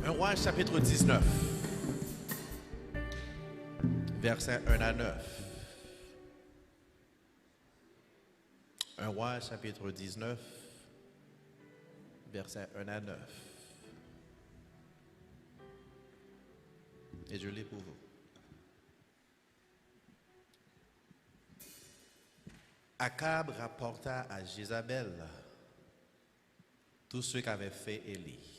1 Roi chapitre 19, versets 1 à 9. 1 Roi chapitre 19, versets 1 à 9. Et je lis pour vous. Akab rapporta à Jézabel tout ce qu'avait fait Élie.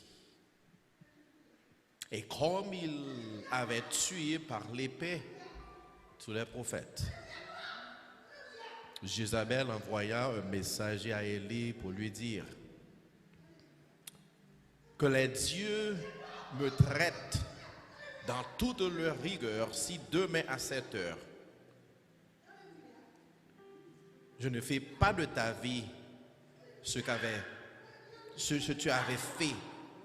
Et comme il avait tué par l'épée tous les prophètes, Jézabel envoya un messager à Élie pour lui dire que les dieux me traitent dans toute leur rigueur si demain à 7 heures, je ne fais pas de ta vie ce que tu avais fait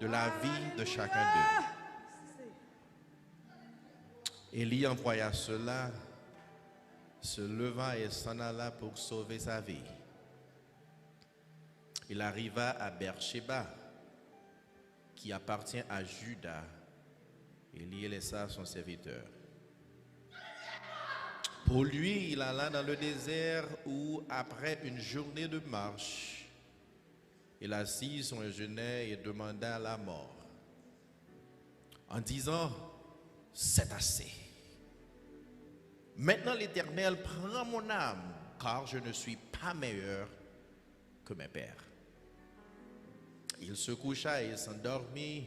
de la vie de chacun d'eux. Élie envoya cela, se leva et s'en alla pour sauver sa vie. Il arriva à Beersheba, qui appartient à Juda. Élie laissa son serviteur. Pour lui, il alla dans le désert où, après une journée de marche, il assit sur un genêt et demanda la mort, en disant, c'est assez. Maintenant l'Éternel prend mon âme, car je ne suis pas meilleur que mes pères. Il se coucha et s'endormit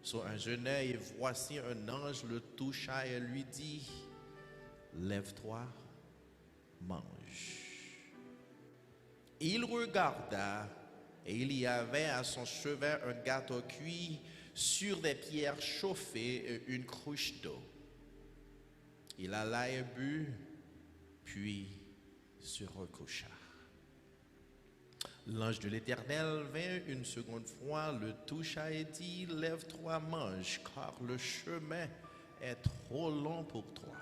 sur un genêt, et voici un ange le toucha et lui dit, lève-toi, mange. Il regarda, et il y avait à son chevet un gâteau cuit sur des pierres chauffées et une cruche d'eau. Il alla et but, puis se recoucha. L'ange de l'Éternel vint une seconde fois, le toucha et dit, lève-toi, mange, car le chemin est trop long pour toi.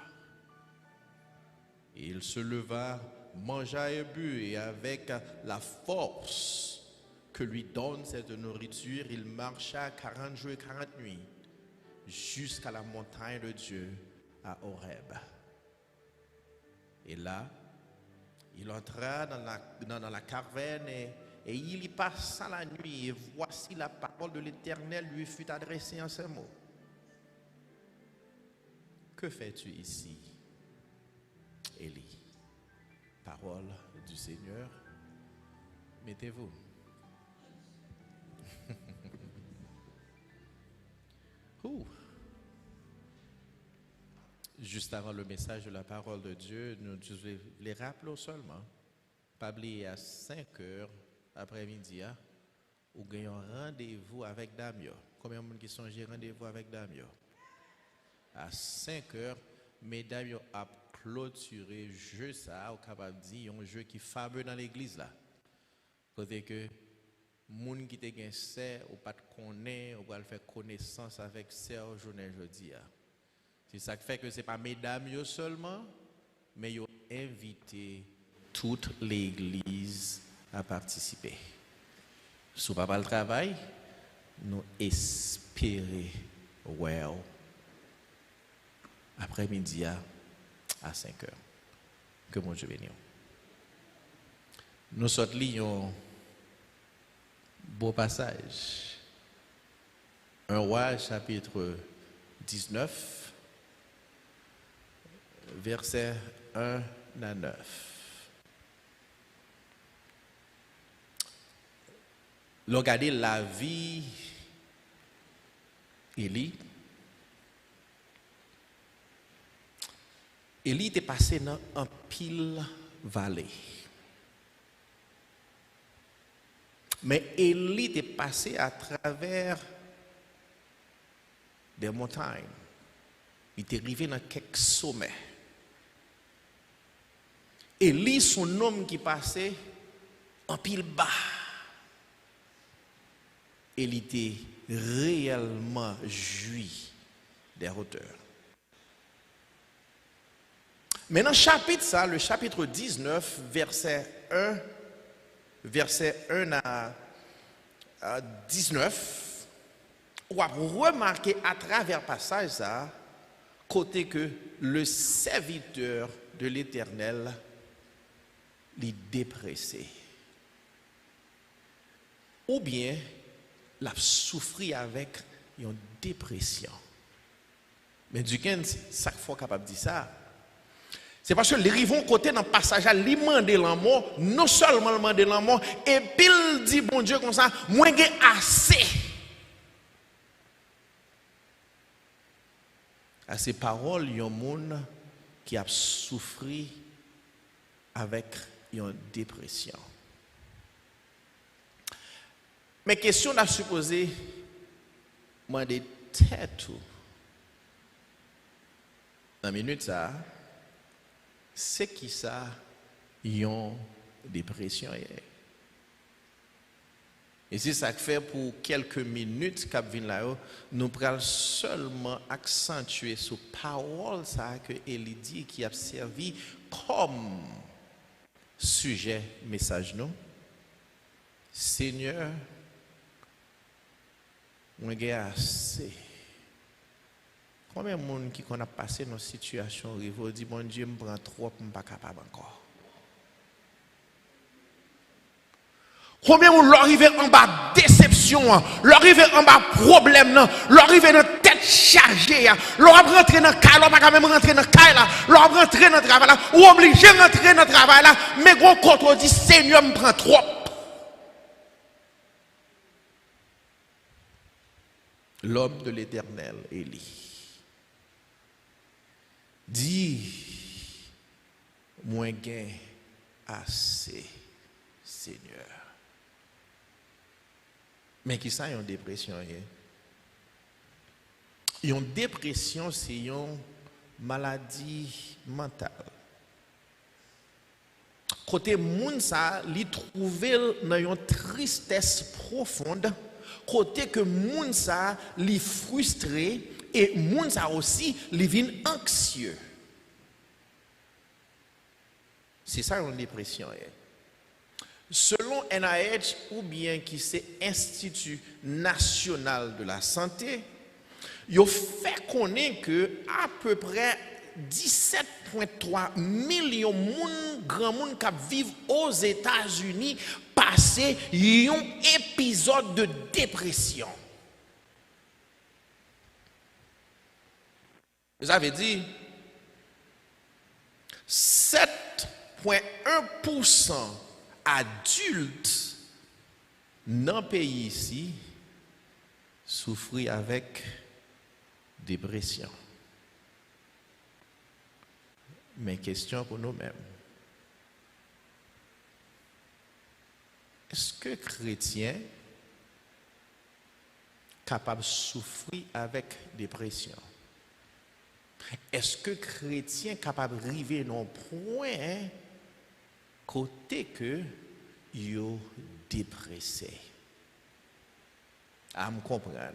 Et il se leva, mangea et but, et avec la force que lui donne cette nourriture, il marcha 40 jours et 40 nuits jusqu'à la montagne de Dieu à Horeb. Et là, il entra dans la caverne et il y passa la nuit. Et voici la parole de l'Éternel lui fut adressée en ces mots. Que fais-tu ici, Élie? Parole du Seigneur. Mettez-vous. Juste avant le message de la parole de Dieu, nous les rappelons seulement. Pas oublier à 5 heures après-midi, ou gagnons un rendez-vous avec Damio. Combien de gens qui sont rendez-vous avec Damio? À 5 heures, mesdames a clôturé jeu ça, ou capable de dire un jeu qui est fameux dans l'église là. Côté que moun qui te gen sè ou pas connaît ou va faire connaissance avec sœur journée jeudi. C'est ça qui fait que c'est pas mesdames yo seulement, mais yo invité toute l'église à participer. Sous pas le travail, nous espérer well après-midi à 5 heures. Que mon Dieu bénisse. Nous sommes lions beau passage. 1 Roi chapitre 19, versets 1 à 9. Regardez la vie Élie. Élie était passé dans un pile vallée. Mais Élie était passé à travers des montagnes. Il était arrivé dans quelques sommets. Élie, son homme qui passait en pile bas. Élie était réellement joui des hauteurs. Maintenant, le chapitre 19, verset 1 à 19, on va remarquer à travers le passage ça, côté que le serviteur de l'Éternel est dépressé. Ou bien, il a souffert avec une dépression. Mais du coup, chaque fois capable de dire ça, c'est parce que les rivons côté dans le passage, ils demandent l'amour, non seulement demander l'amour, et puis il dit, bon Dieu, comme ça, moi j'ai assez. À ces paroles, il y a un monde qui a souffert avec une dépression. Mais question à supposer, moi des têtes, dans une minute ça, c'est qui ça, une dépression. Et c'est ça que fait pour quelques minutes qu'à venir là, nous prenons seulement accentuer sur parole ça que Élie dit qui a servi comme sujet message nous. Seigneur, moi j'ai assez. Combien de monde qui a passé dans une situation où dit bon Dieu me prend trop, je ne suis pas capable encore. Combien de monde arrivé en bas déception, l'arrivé en bas problème, l'arrivé dans tête chargée, l'arrivé rentrer dans le caille, l'arrivé pas même rentrer dans le caille là, l'arrivé rentrer dans le travail là, ou obligé de rentrer dans le travail là, mais gros contre dit Seigneur me prend trop. L'homme de l'Éternel, Élie, dit, moi gain assez, Seigneur. Mais qui ça, une dépression? Une dépression, c'est une maladie mentale. Côté moun ça, li trouvé dans une tristesse profonde. Côté que moun ça, li frustré et moun ça aussi, li vin anxieux. C'est ça une dépression. Selon NIH ou bien qui c'est Institut National de la Santé, il fait connaître que à peu près 17,3 millions de grand monde qui vivent aux États-Unis passé un épisode de dépression. Vous avez dit 7,1% adultes dans le pays ici souffrent avec dépression. Mais question pour nous-mêmes. Est-ce que chrétiens capables de souffrir avec dépression? Est-ce que chrétiens capables d'arriver à un point côté que yo dépressé? À me comprendre.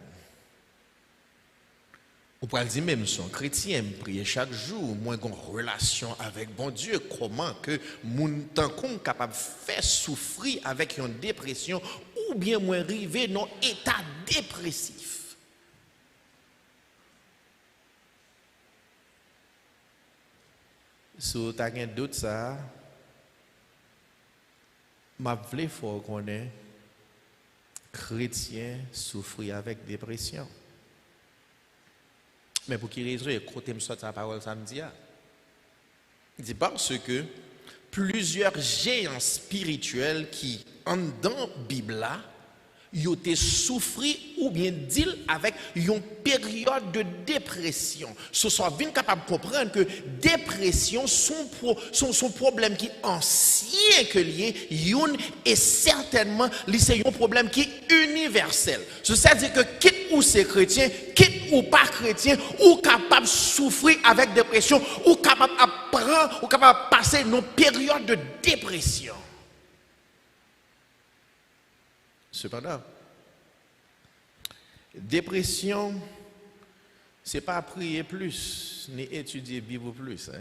On peut dire même son chrétien, prier chaque jour, moi j'ai une relation avec bon Dieu, comment que mon temps qu'on capable de faire souffrir avec une dépression ou bien moi arriver dans un état dépressif. Si vous avez un doute ça, ma vle faut qu'on est chrétien souffrir avec dépression. Mais pour qui raison, écoutez-moi sa parole samedi. Il dit parce que plusieurs géants spirituels qui en dans la Bible là, ils ont souffert ou bien deal avec une période de dépression. Ce soit bien capable de comprendre que dépression son problème qui est ancien que lié, et certainement c'est un problème qui est universel. C'est-à-dire que quitte ou c'est chrétien, quitte ou pas chrétien, ou capable de souffrir avec dépression, ou capable d'apprendre, ou capable de passer une période de dépression. Cependant, dépression, ce n'est pas prier plus, ni étudier Bible plus.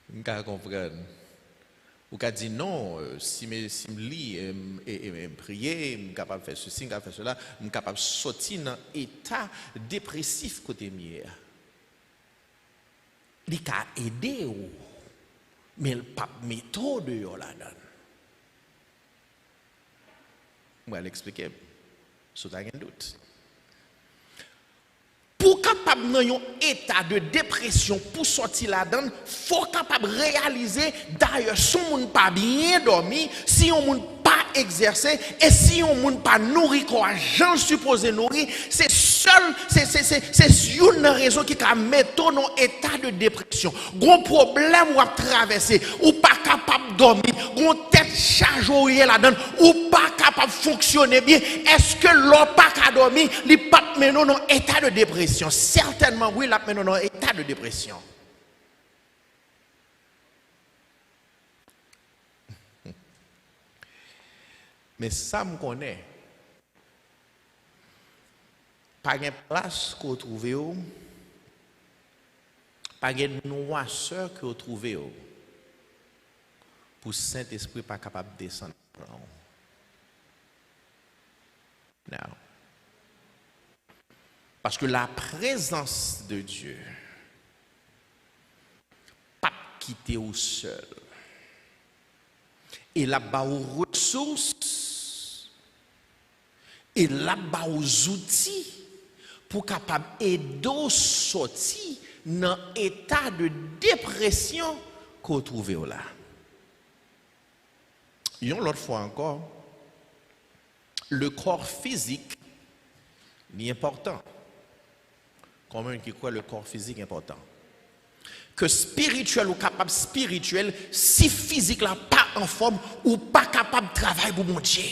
Vous comprendre. Ou qu'a dit non, si je lis et prier, je suis capable de faire ceci, je suis capable de faire cela, je suis capable de sortir dans un état dépressif côté mieux. Il a aidé, mais il n'a pas de méthode là-dedans. Je vais l'expliquer, si vous avez un doute. Pour capable dans un état de dépression pour sortir là-dedans, il faut capable réaliser d'ailleurs si on n'a pas bien dormi, si on n'a pas exercé et si on n'a pas nourri quoi j'en supposé nourrir, c'est une raison qui a mettre dans un état de dépression. Gros problème ou à traverser ou pas capable de dormir, gros tête chargée là-dedans ou pas capable de fonctionner bien. Est-ce que l'on pas capable de dormir, il pas maintenant dans un état de dépression? Certainement oui, là maintenant dans un état de dépression. Mais ça me connaît. Pas de place qu'on trouve, pas de noirceur qu'on trouve pour Saint-Esprit pas capable de descendre. Non. Parce que la présence de Dieu pas quitter au seul. Et là-bas aux ressources et là-bas aux outils pour capable aider sortir dans état de dépression qu'on trouve là. Une autre fois encore, le corps physique est important. Combien qui croit le corps physique est important? Que spirituel ou capable spirituel, si physique là pas en forme ou pas capable de travailler pour mon Dieu.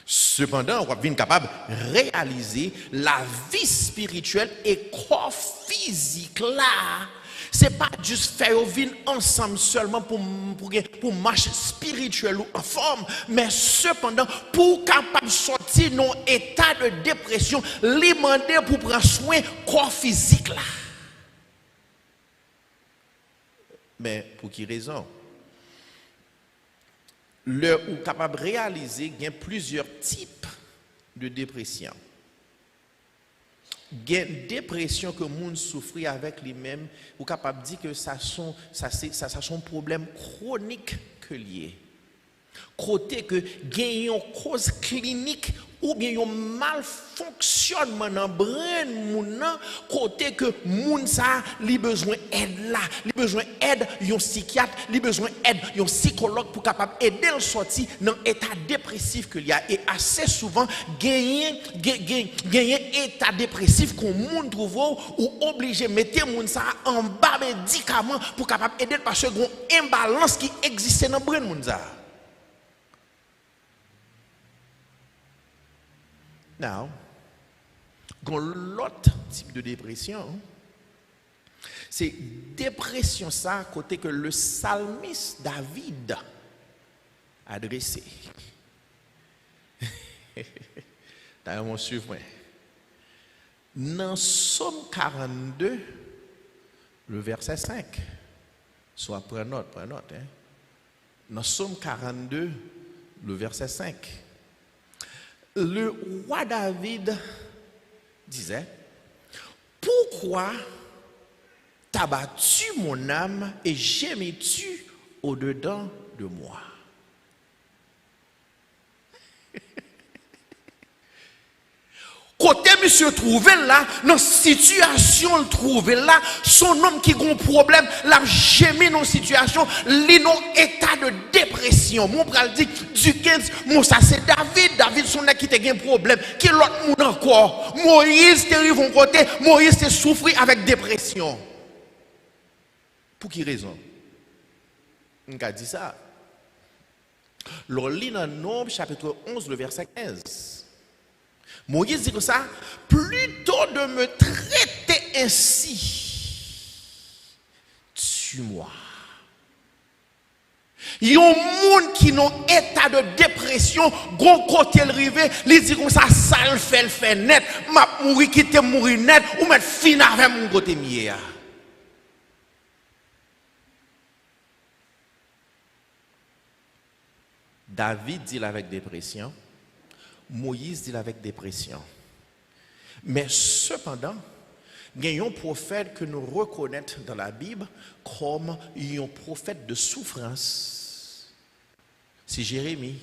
Cependant, on va être capable de réaliser la vie spirituelle et corps physique là. Ce n'est pas juste faire vivre ensemble seulement pour marcher spirituel ou en forme, mais cependant pour capable sortir dans un état de dépression, demander pour prendre soin du corps physique là. Mais pour quelle raison? Le ou capable de réaliser qu'il y a plusieurs types de dépression. Il y a une dépression que le monde souffre avec lui-même, ou capable de dire que ça sont problème chronique que lié. Côté que il y a une cause clinique ou bien un malfonctionnement dans le brain moun, côté que moun ça li besoin aide là, li besoin aide un psychiatre, li besoin aide un psychologue pour capable aider le sortir dans état dépressif que il y a. Et assez souvent gagner état dépressif qu'on moun trouve ou obligé mettre moun ça en bas médicament pour capable aider parce que gon imbalance qui existe dans le brain moun ça. Now, l'autre type de dépression, c'est dépression ça côté que le psalmiste David a adressé. D'ailleurs, mon suivre. Dans Somme 42, le verset 5. Soit prends note. Hein? Dans Somme 42, le verset 5. Le roi David disait, pourquoi t'as battu mon âme et gémis-tu au-dedans de moi? Côté monsieur trouvé là, dans situation le trouvé là, son homme qui a un problème, l'a gémi dans situation, li dans état de dépression. Mon pral dit du 15, mon ça c'est David son qui a un problème, qui l'autre monde encore. Moïse te arrive en côté, Moïse te souffre avec dépression. Pour qui raison? On a dit ça. L'on lit dans Nombre chapitre 11 le verset 15. Moïse dit que ça, plutôt de me traiter ainsi, tue-moi. Il y a un monde qui est dans état de dépression, gros côté le rivé, il dit comme ça le fait net, m'a mourir qui te mourir net, ou mettre fin avec mon côté mieux. David dit avec dépression, Moïse dit avec dépression. Mais cependant, il y a un prophète que nous reconnaissons dans la Bible comme un prophète de souffrance. C'est Jérémie.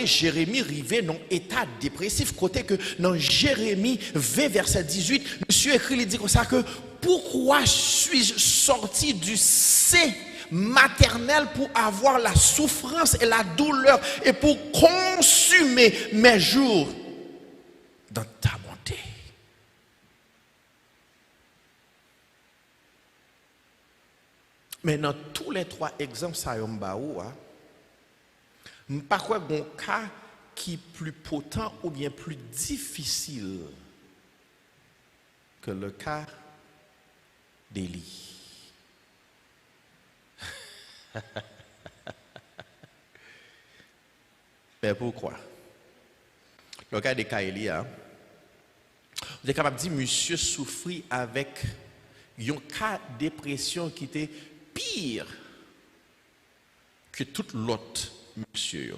Jérémie arrivait dans un état dépressif, côté que dans Jérémie 20, verset 18, monsieur écrit, il dit comme ça que pourquoi suis-je sorti du sein maternel pour avoir la souffrance et la douleur et pour consumer mes jours dans ta bonté. Mais dans tous les trois exemples, ça y est, je ne sais pas quoi un cas qui est plus potent ou bien plus difficile que le cas d'Élie. Mais pourquoi? Le cas de Élie, vous êtes capable de dire, monsieur souffrit avec un cas de dépression qui était pire que tout l'autre monsieur.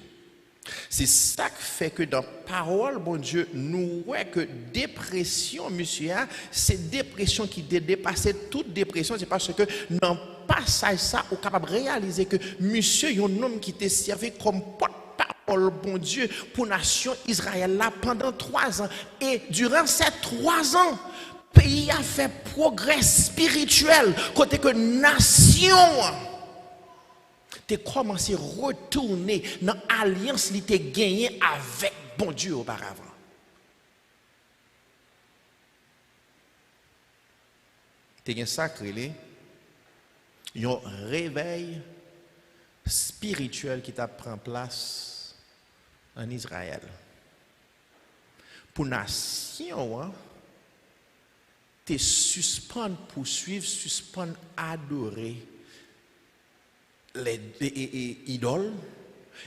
C'est ça qui fait que dans la parole, bon Dieu, nous voyons que dépression, monsieur, c'est dépression qui dépasse toute dépression. C'est parce que dans le passage, ça, on est capable de réaliser que monsieur, il y a un homme qui était servi comme porte-parole, bon Dieu, pour la nation Israël là pendant 3 ans. Et durant ces 3 ans, le pays a fait progrès spirituel, côté que nation tu commencé à retourner dans l'alliance qui tu gagné avec bon Dieu auparavant. Tu as sacré un réveil spirituel qui t'a pris place en Israël. Pour la nation, tu suspends poursuivre, suspends adorer les idoles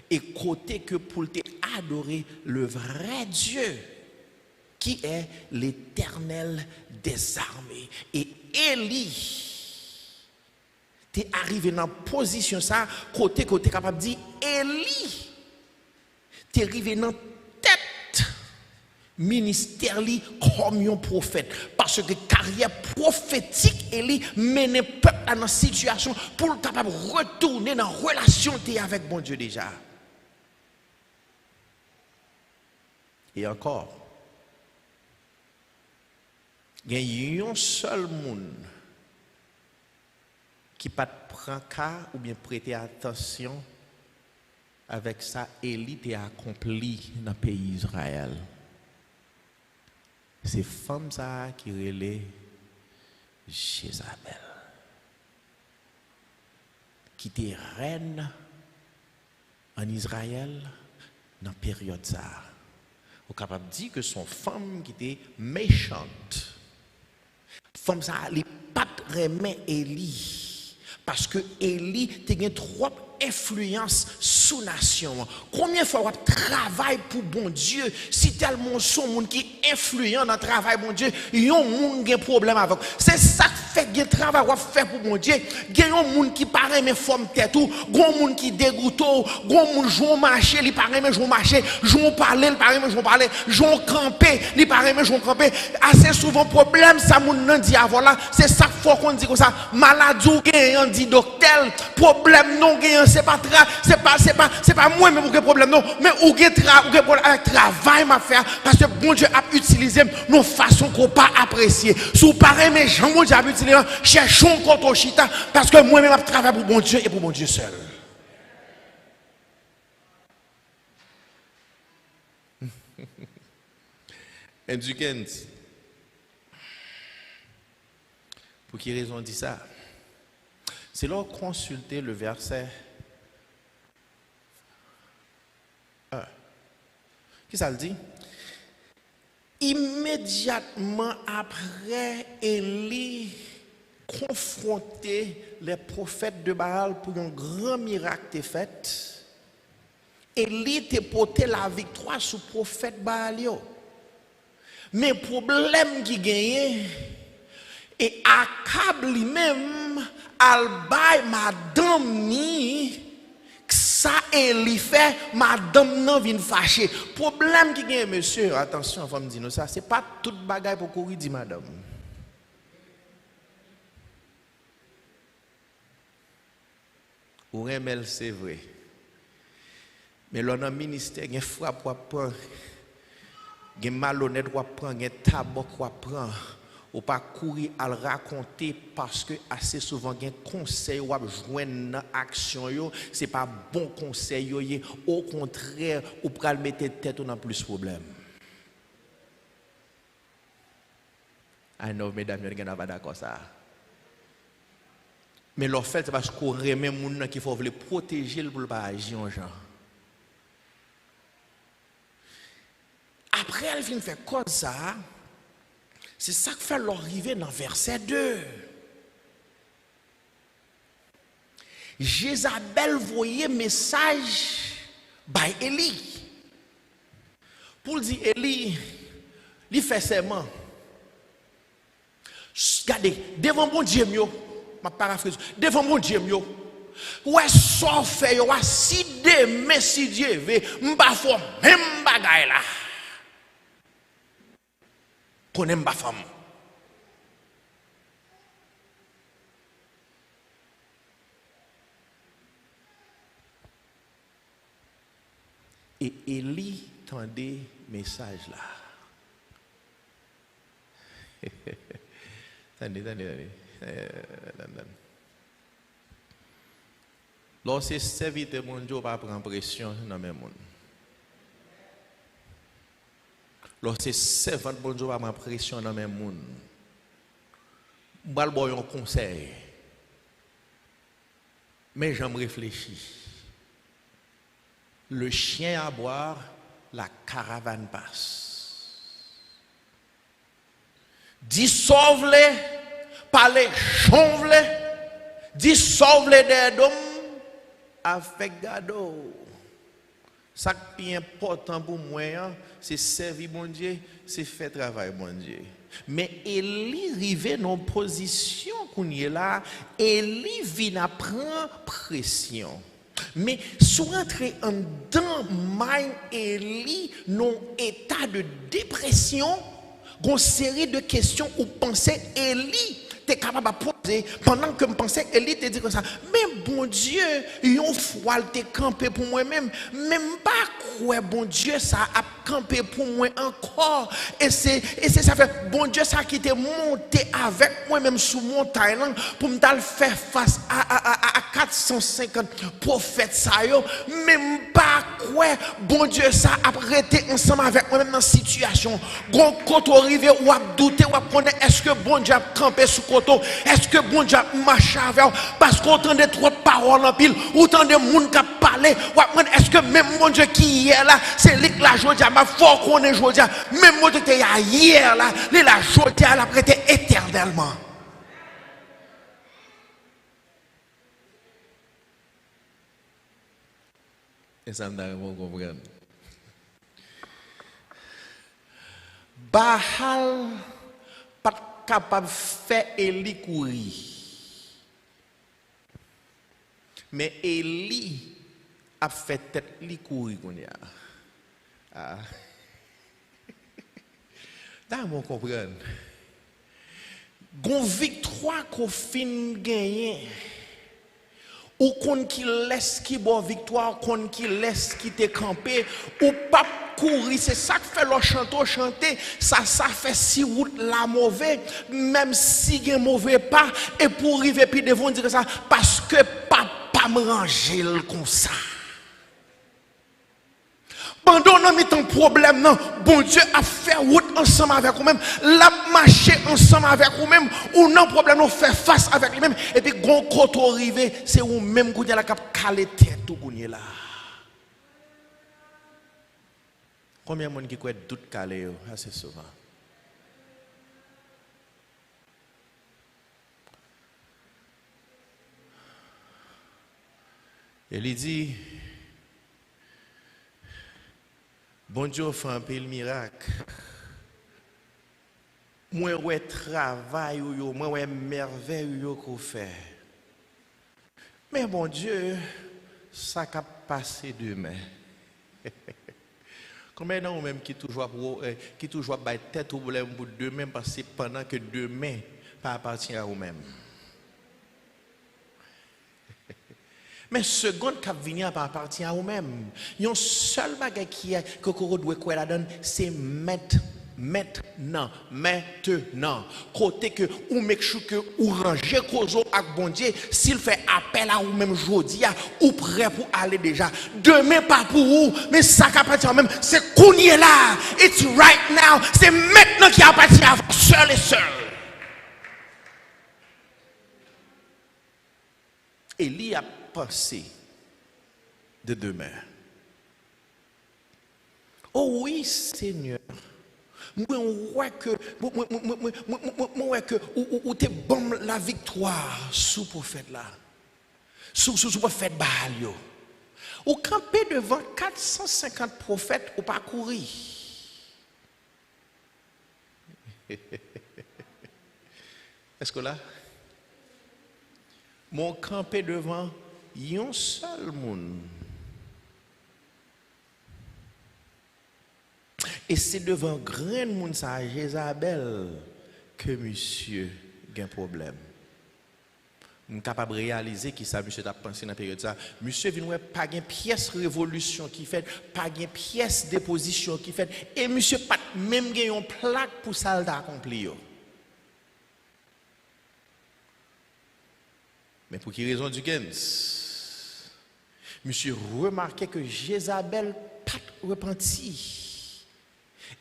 et côté que pour te adorer le vrai Dieu qui est l'Éternel des armées. Et Élie t'es arrivé dans position ça côté capable de dire Élie t'es arrivé dans tête ministère li comme un prophète parce que carrière prophétique Élie menait peuple dans une situation pour être capable de retourner dans la relation avec bon Dieu déjà. Et encore, il y a un seul monde qui pas prend cas ou bien prêter attention avec ça Élie a accompli dans le pays d'Israël. C'est femme ça qui relève Jézabel, qui était reine en Israël dans la période ça. On est capable de dire que son femme qui était méchante. Femme ça n'est pas remet Élie parce que Élie a trop influence sous nation. Combien de fois on travaille pour bon Dieu si tellement son monde qui est influent dans le travail bon Dieu, il y a un monde qui a un problème avec. C'est ça qui fait que le travail qu'on fait pour bon Dieu. Il y a un monde qui paraît mais forme tête ou, un monde qui dégoûte, un monde joue marché, il paraît mais joue marché, joue parler, il paraît mais joue parler, joue camper, il paraît mais joue camper. Assez souvent problème ça moun nan di voilà, c'est ça qu'il faut qu'on dit comme ça. Maladie ou gagnant dit docteur, problème non gagnant c'est pas moi même pour problème non mais ou avec travail m'a faire parce que bon Dieu a utilisé nos façons qu'on pas apprécier sous pareil mais Jean bon Dieu a utilisé cherchons contre chita parce que moi même je travaille pour bon Dieu et pour bon Dieu seul. Et du pour quelle raison on dit ça? C'est là consulter le verset 1. Qu'est-ce que ça le dit? Immédiatement après Élie confronter les prophètes de Baal pour un grand miracle fait, Élie te porté la victoire sur le prophète Baal. Mais le problème qui gagne, et Akab lui-même, al bay madame ni Ça Élie fait, madame nan vient fâcher. Problème qui gagne monsieur, attention, faut me dire ça, c'est pas toute bagaille pour courir dit madame. Ou remel c'est vrai. Mais l'on a ministère, il y a frappe ou prend, il y a malhonnête ou prend, il y a tabac ou prend. Ou pas courir à le raconter parce que assez souvent il y a conseil ou joindre dans action yo, c'est pas bon conseil yo, au contraire ou pral mettre tête dans plus problème. I know mesdames, vous n'êtes pas d'accord ça. Mais le fait c'est parce qu'on remet moun qui faut le protéger pour pas agir en genre. Après elle vient faire comme ça. C'est ça qui fait l'arrivée dans verset 2. Jézabel voyait message by Élie. Pour dire Élie, il fait serment. Regardez, devant mon Dieu, ma paraphrase, devant mon Dieu, ouais, ça fait, ouais, si demain, si Dieu veut, m'ba faut même bagaille là. Qu'on aime ma femme. Et Élie tendait message là. Attendez. Lorsque serviteur mon Dieu va prendre pression dans mes monde. Lorsque servant bon Dieu va prendre pression dans mes monde. Je vais vous donner un conseil. Mais j'en réfléchis. Le chien à boire, la caravane passe. Dissolve-les, parlez, change-les, dissolve-les des dômes avec gado. Ce qui est important pour moi, c'est servir mon Dieu, c'est faire travail mon Dieu. Mais Élie arrive dans une position qu'on est là, Élie vient prendre pression. Mais sous rentrer en dans mind Élie, dans état de dépression, une série de questions où penser Élie t'es capable de poser pendant que je pensais Élie te dit comme ça. Mais bon Dieu, une fois t'es campé pour moi-même, même pas quoi bon Dieu ça a campé pour moi encore. Et c'est ça fait bon Dieu ça qui t'est monté avec moi-même sous montagne pour me faire face à 450 prophètes ça yo, même pas quoi bon Dieu ça a arrêté ensemble avec moi-même dans situation. Gon quand arrivé ou a douter ou a connaître est-ce que bon Dieu a campé sous est-ce que bon Dieu marche avec parce qu'on entend trop de paroles en pile, autant de monde qui parlé, est-ce que même mon Dieu qui est là, c'est lui qui la joie, ma foi qu'on est joie, même mon Dieu qui est hier là, lui la joie, elle a prêté éternellement. Et ça me donne comprendre. Bahal pas capable de faire Élie courir. Mais Élie a fait tête li courir qu'on y a. Ah. D'accord, comprendre. Gon victoire qu'on fin gagner. Ou qu'on qui laisse qui bon victoire, qu'on qui laisse qui te camper, ou pas courir, c'est ça que fait le chanter, ça fait si route la mauvais, même si il mauvais pas, et pour arriver puis devant dire ça, parce que papa me ranger comme ça. Pendant qu'on a un problème, non, bon Dieu a fait route ensemble avec vous-même, l'a marché ensemble avec vous-même, ou non problème, on fait face avec lui-même, et puis quand on arrive, c'est vous-même qui avez calé tête tout là. Combien de monde qui croit doute calé assez souvent? Il dit, bon Dieu fait un peu le miracle. Moi, ouais travail, moi, ouais merveille qu'on fait. Mais bon Dieu, ça qui a passé demain. Combien d'entre vous même qui toujours bat tête au problème pour demain parce que pendant que demain pas appartient à vous-même. Mais seconde qui vient pas appartient à vous-même. Il y a un seul bagage que vous doit quoi la donne, c'est maintenant. Côté que ou make sure que ou ranger kozo avec bon Dieu, s'il fait appel à vous même aujourd'hui, ou prêt pour aller déjà. Demain pas pour vous, mais ça qui appartient à vous-même, c'est qu'on y est là. It's right now. C'est maintenant qui appartient à vous seul et seul. Élie a pensé de demain. Oh oui, Seigneur. Moi, que ou te bon la victoire sous prophète là. Sous prophète Baal yo. Ou camper devant 450 prophètes ou pas courir. Est-ce que là? Mon campé devant un seul monde. Et c'est devant grand monde ça Jézabel que monsieur a un problème. Je suis capable de réaliser qui ça monsieur a pensé dans la période ça. Monsieur vient pas une pièce révolution qui fait, pas une pièce déposition qui fait et monsieur pas même une plaque pour ça d'accomplir. Mais pour quelle raison du gain? Monsieur remarquait que Jézabel pas repenti.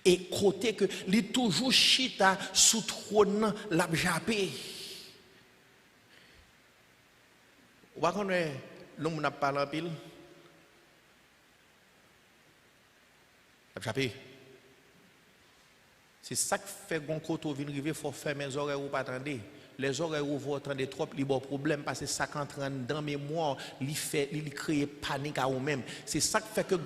Et côté que lui toujours chita sous trône l'a jappé. Vous connaissez l'homme n'a pas en pile? L'a jappé. C'est ça qui fait qu'on côté vient arriver faut faire mes oreilles ou pas attendre. Les oreilles où vous entendez trop, il y a problème parce que ça qui entre dans la mémoire, il crée panique à vous-même. C'est ça qui fait que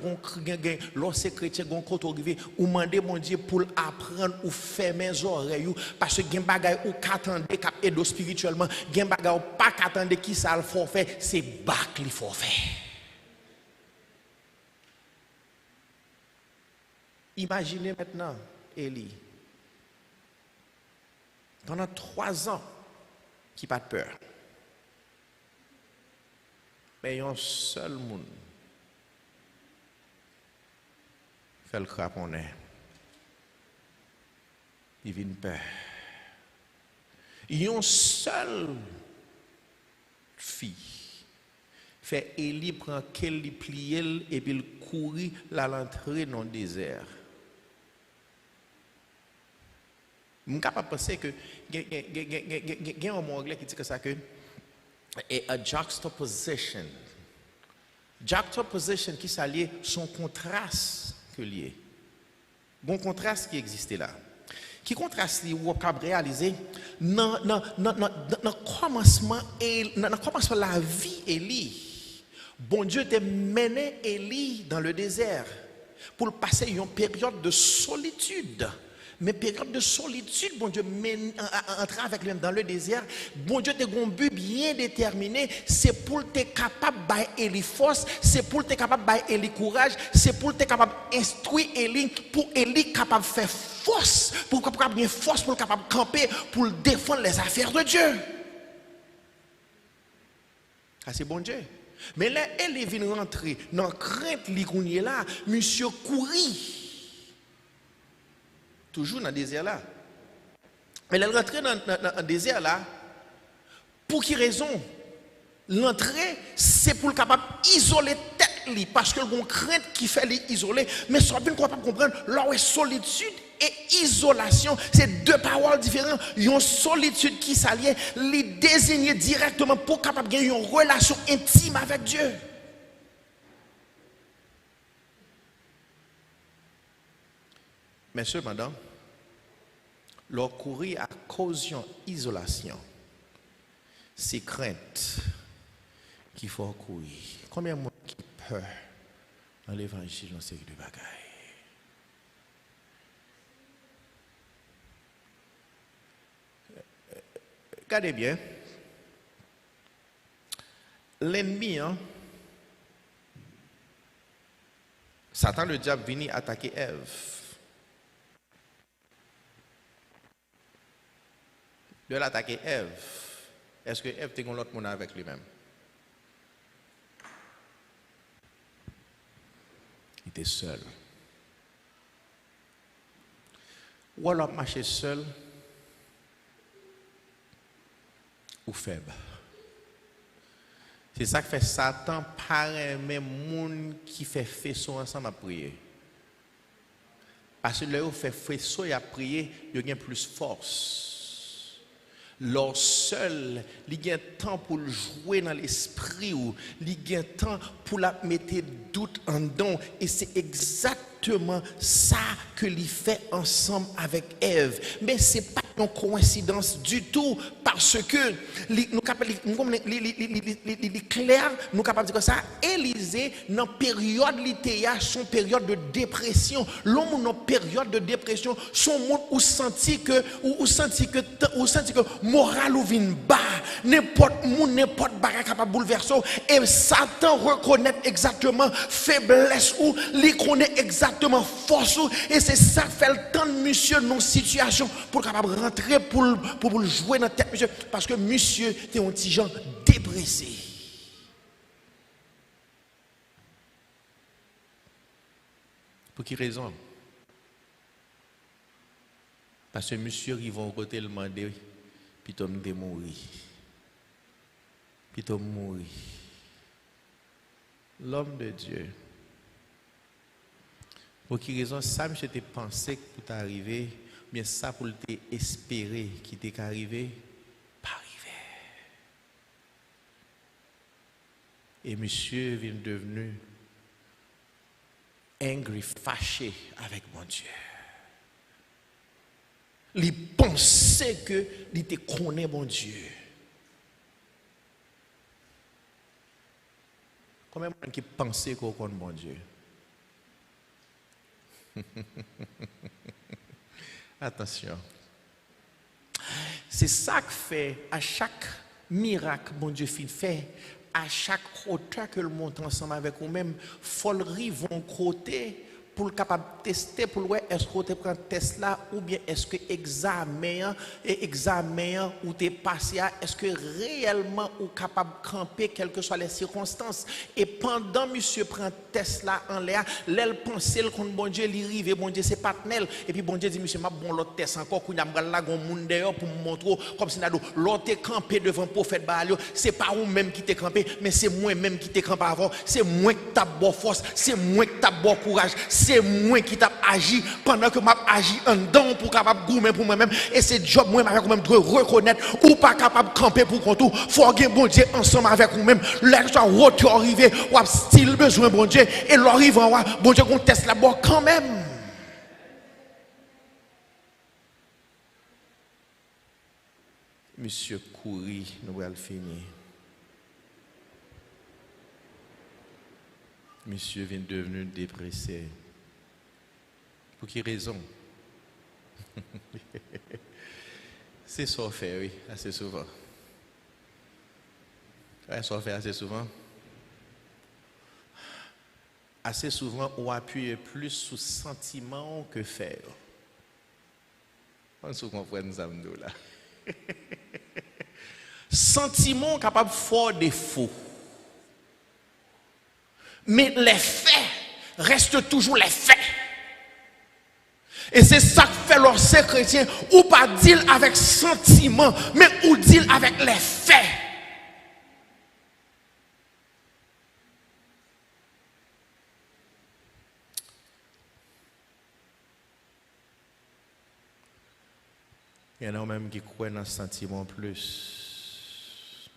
lorsque chrétien gon côté arrivé ou demander mon Dieu pour apprendre ou fermer les oreilles parce que gen bagay ou qu'attendez cap aider spirituellement, gen bagay ou pas qu'attendez qui ça le faut faire, c'est bac il faut faire. Imaginez maintenant Élie. Pendant 3 ans, qui pas de peur. Mais il y a un seul monde fait le craponnet. Il vient peur. Il y a une seule fille. Fait Élie prend qu'elle plie et puis il courit l'entrée dans le désert. Je suis capable de penser que il y a un mot anglais qui dit que ça que a juxtaposition. Juxtaposition qui s'allie son contraste que lié. Bon contraste qui existait là. Qui contraste li ou capable réaliser dans commencement la vie Élie. Bon Dieu t'a mené Élie dans le désert pour passer une période de solitude. Mais période de solitude, bon Dieu entrer avec lui dans le désert, bon Dieu te un but bien déterminé, c'est pour être capable de force, c'est pour être capable de courage, c'est pour être capable d'instruire Élie, pour Élie capable de faire force, pour capable bien force, pour capable de camper, pour défendre les affaires de Dieu. Ah, c'est bon Dieu. Mais là, Élie vient rentrer dans la crainte là, monsieur courit. Toujours dans le désert là. Mais elle rentre dans le désert là. Pour quelle raison? L'entrée, c'est pour le capable d'isoler tête parce que l'on crainte qui fait l'isoler. Mais soit bien capable de comprendre, là où est solitude et isolation, c'est deux paroles différentes. Il y a une solitude qui s'allie, les désigner directement pour capable de gagner une relation intime avec Dieu. Mais cependant, leur courir à cause de l'isolation, c'est crainte qu'il faut courir. Combien de monde qui peur dans l'évangile dans série de bagailles? Regardez bien. L'ennemi, Satan, le diable, venu attaquer Ève. De l'attaquer Ève, est-ce que Ève était l'autre monde avec lui-même? Il était seul. Ou alors marcher seul ou faible. C'est ça que fait Satan par même monde qui fait faisceau ensemble à prier. Parce que là où fait faisceau et à prier, il y a plus force. Leur seul, il y a temps pour le jouer dans l'esprit ou il y a temps pour la mettre doute en don. Et c'est exactement ça que il fait ensemble avec Ève. Mais c'est pas une coïncidence du tout parce que nous capables clair, nous capables de dire ça. Élisée dans période littéraire, son période de dépression, l'homme dans période de dépression, son monde ou senti que moral ou vin bas, n'importe monde, n'importe bagarre capable bouleverser et Satan reconnaît exactement faiblesse ou il connaît exactement force ou et c'est ça fait le temps de monsieur dans situation pour capable rentrer pour jouer dans tête monsieur parce que monsieur était un petit gens dépressé. Pour quelle raison? Parce que monsieur ils vont côté le demander puis Tom de mourir. Puis Tom mourir. L'homme de Dieu. Pour quelle raison ça monsieur t'es pensé que pour t'arriver, bien ça pour t'espérer qui t'est arrivé, pas arrivé. Et monsieur vient devenu angry, fâché avec mon Dieu. Il pensait que il te connaît mon Dieu. Combien de gens qui pensaient qu'on connaît mon Dieu? Attention. C'est ça que fait à chaque miracle mon Dieu fait, à chaque hauteur que le monte ensemble avec vous-même, faut le rive vont côté pour le capable tester pour voir est-ce que tu prends test là ou bien est-ce que examen ou tu es passé à est-ce que réellement ou capable camper quelles que soient les circonstances et pendant monsieur prend test là en l'air l'aile penser le contre bon Dieu il rive bon Dieu c'est paternel et puis bon Dieu dit monsieur m'a bon l'autre test encore qu'on a là gon monde dehors pour me montrer comme si l'autre campé devant prophète Baal c'est pas ou même qui t'es campé mais c'est moi même qui t'ai campé avant c'est moi qui t'a bon force c'est moi qui t'a bon courage c'est moi qui t'a agi pendant que m'a agi en dedans pour capable goumer pour moi-même et c'est job moi avec moi-même doit reconnaître ou pas capable camper pour compte faut que bon Dieu ensemble avec vous-même là soit retour arrivé ou a style besoin bon Dieu et l'arrive en bon Dieu qu'on teste la bord quand même. Monsieur Coury nous allons finir. Monsieur vient devenir dépressé. Pour quelle raison? C'est ça qu'on fait, oui, assez souvent. Ouais, ça fait assez souvent. Assez souvent, on appuie plus sur sentiment que faire. On se comprend nous là. Sentiment capable de faire défaut. Mais les faits restent toujours les faits. Et c'est ça que fait lorsque chrétien, ou pas deal avec sentiment, mais ou deal avec les faits. Il y en a même qui croient dans le sentiment plus.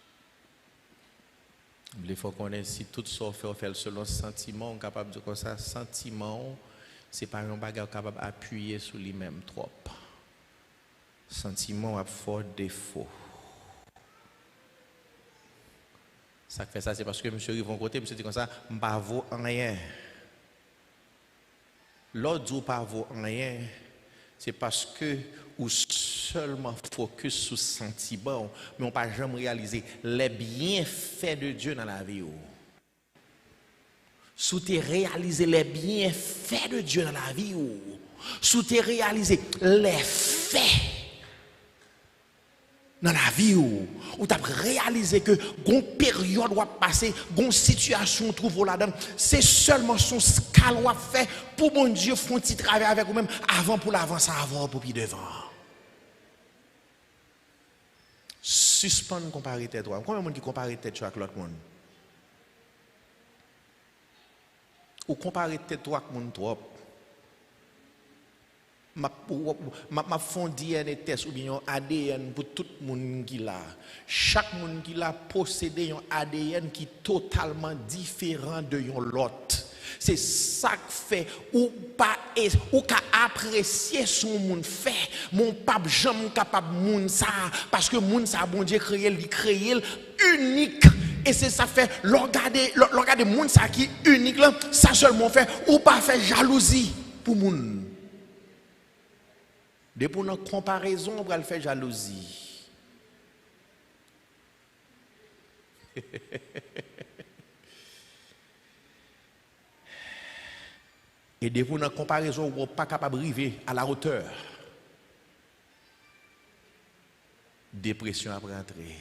Il faut connaître si tout ça fait selon sentiment, on est capable de dire comme ça, sentiment. C'est pas un bagage capable d'appuyer sur lui-même trop. Sentiment a fort défaut. Ça fait ça, c'est parce que monsieur Rivon côté, monsieur dit comme ça, je ne vaut rien. L'autre dit pas vaut rien, c'est parce que ou seulement focus sur sentiment, mais on ne peut jamais réaliser les bienfaits de Dieu dans la vie. Sous te réaliser les bienfaits de Dieu dans la vie, sous te réaliser les faits dans la vie, ou tu as réalisé que une période va passer, une situation trouve là-dedans, c'est seulement son scale va fait pour mon Dieu faire un petit travail avec vous-même avant pour l'avancer avant pour puis devant. Suspendre comparer tête toi. Combien de monde qui compare tête avec l'autre monde? Ou comparer tête toi avec monde trop. Ma fond DNA test ou bien un ADN pour tout le monde qui l'a. Chaque monde qui l'a possédé un ADN qui est totalement différent de l'autre. C'est ça qui fait ou pas ou qu'à apprécier son monde fait. Mon pape jamais capable monde ça parce que monde ça bon Dieu créé unique. Et c'est ça fait regarder monde ça qui unique là, ça seulement fait ou pas faire jalousie pour monde. Depuis une comparaison, on va le faire jalousie. Et depuis une comparaison, on n'est pas capable d'arriver à la hauteur. Dépression après entrer.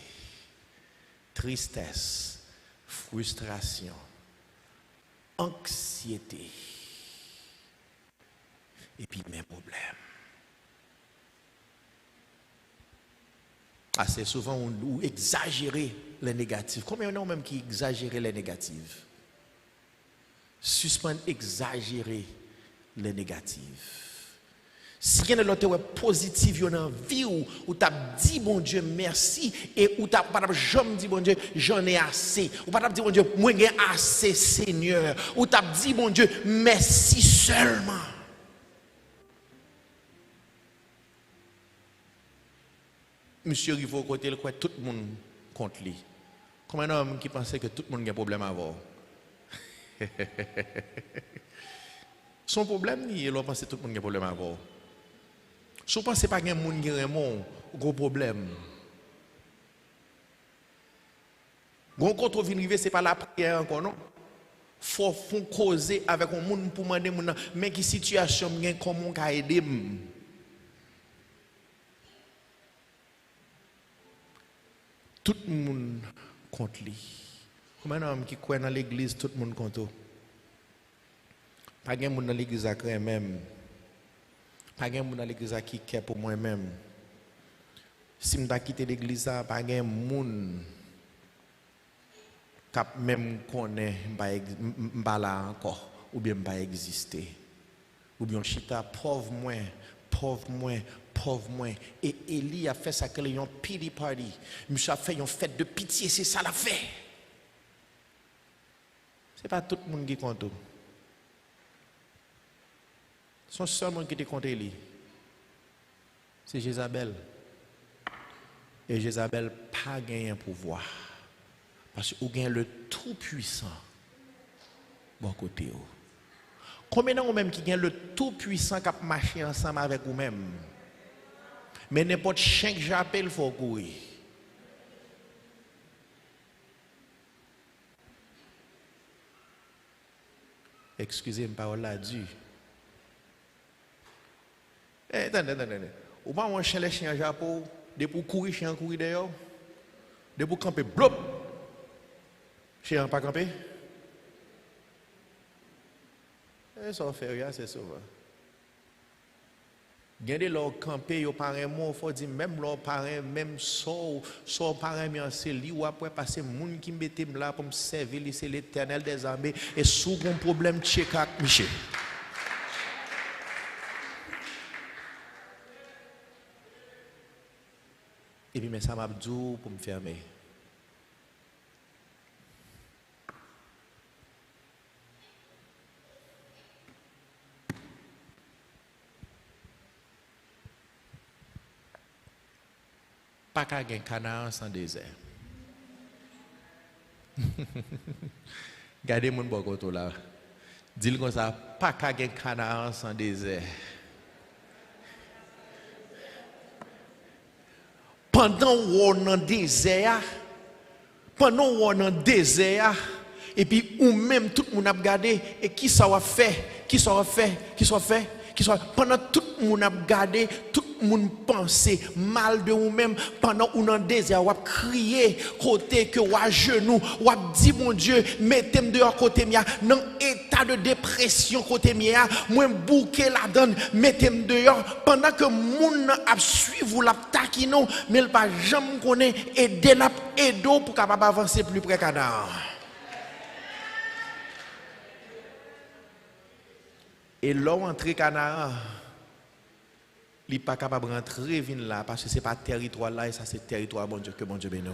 Tristesse, frustration, anxiété. Et puis même problème. Assez souvent, on exagère les négatifs. Combien il y en a même qui exagèrent les négatifs? Suspendre, exagérer les négatifs. Si il y a l'autre positif dans la vie où tu as dit bon Dieu merci et où tu n'as pas jamais dit bon Dieu j'en ai assez. Ou pas dit bon Dieu moi j'ai assez Seigneur. Ou tu as dit bon Dieu merci seulement. Monsieur Rivo au côté, tout le monde contre lui. Comme un homme qui pensait que tout le monde a un problème à avoir. Son problème, il pense que tout le monde a un problème à avoir. Si vous pensez pas qu'il y a un monde qui a un gros problème. Quand on vient arriver, ce n'est pas la prière encore, non? Il faut causer avec un monde pour demander, mais quelle situation, comment on peut aider? Tout le monde contre lui. Comme un homme qui croit dans l'église, tout le monde contre lui. Pas de monde dans l'église qui croit même. Pas de monde dans l'église qui croit pour moi-même. Si je quitte l'église, pas de monde qui même connaît pas là encore ou bien pas exister. Ou bien chita pauvre moins. Et Élie a fait ça que les pity party. Monsieur a fait une fête de pitié, c'est ça la fait. Ce n'est pas tout le monde qui compte. Son seul monde qui te compte Élie, c'est Jézabel. Et Jézabel n'a pas gagné un pouvoir. Parce qu'il gagne le tout-puissant. Bon côté. Combien d'entre vous-même qui gagne le tout-puissant qui a marché ensemble avec vous-même? Mais n'importe chien que j'appelle, il faut courir. Excusez-moi, parole là, Dieu. Attendez. Ou pas un chien, les chiens Japon, de pour courir, chien courir d'ailleurs. De pour camper, blop. Chien pas camper. Ça fait, c'est souvent. Gardez leur campé, yo parents moi, faut dire même leurs parents, même so parents mi en c'est li ou après passer moun qui mette là pour me servir, c'est l'Éternel des armées et sous un problème check avec Michel. Et puis mais ça m'a dit pour me fermer. Pas qu'à gagner Canaan sans désert. Gardez mon bon côté là. Dis-le comme ça, pas qu'à gagner Canaan sans désert. Pendant qu'on est dans le désert, Et puis, ou même tout le monde a regardé, et qui ça va faire, pendant tout le monde a regardé, tout le monde pensait mal de vous-même, pendant ou dans désert, ou a crié, côté que ou à genoux, ou a dit, mon Dieu, mettez-moi dehors côté mia, dans état de dépression côté mia, moi bouquet la donne, mettez-moi dehors, pendant que moun a suivi la taquino, mais il pas jamais connaît, aider la aido pour capable avancer plus près cadavre. Et l'homme entré Canara, il n'est pas capable de rentrer là parce que ce n'est pas territoire là et ça c'est territoire bon Dieu que bon Dieu bénisse.